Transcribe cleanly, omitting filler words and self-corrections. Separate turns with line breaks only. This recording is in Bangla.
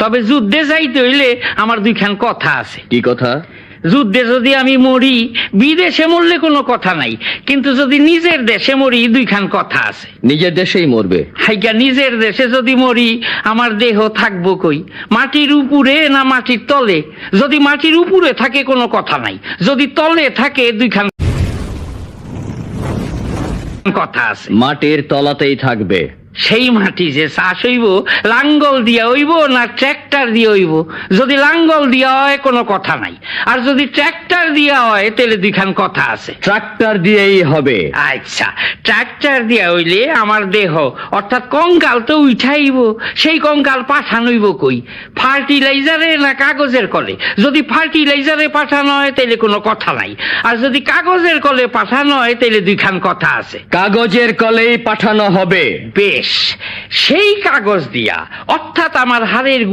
তবে যুদ্ধে যাইতে হইলে আমার দুইখান কথা আছে।
কি কথা?
যুদ্ধে যদি আমি মরি, বিদেশে মরলে কোনো কথা নাই, কিন্তু যদি নিজের দেশে মরি দুইখান কথা আছে।
নিজের দেশেই মরবে?
হাইকা নিজের দেশে যদি মরি আমার দেহ থাকবো কই, মাটির উপরে না মাটির তলে? যদি মাটির উপরে থাকে কোনো কথা নাই, যদি তলে থাকে দুইখান কথা আছে।
মাটির তলাতেই থাকবে।
সেই মাটি যে চাষ হইব লাঙ্গল দিয়া হইব না ট্র্যাক্টর দিয়ে হইব? যদি লাঙ্গল দিয়া হয় কোনো কথা নাই, আর যদি ট্র্যাক্টর দিয়া হয় তাহলে দুইখান কথা আছে।
ট্রাক্টর দিয়েই হবে।
আচ্ছা, ট্র্যাক্টর দিয়া হইলে আমার দেহ অর্থাৎ কঙ্কাল তো উঠাইব, সেই কঙ্কাল পাঠানো হইব কই? ফার্টিলাইজারে না কাগজের কলে? যদি ফার্টিলাইজারে পাঠানো হয় তাহলে কোনো কথা নাই, আর যদি কাগজের কলে পাঠানো হয় তাহলে দুইখান কথা আছে।
কাগজের কলেই পাঠানো হবে।
বেশ, সেই কাগজ দিয়া অর্থাৎ আমার হাড়ের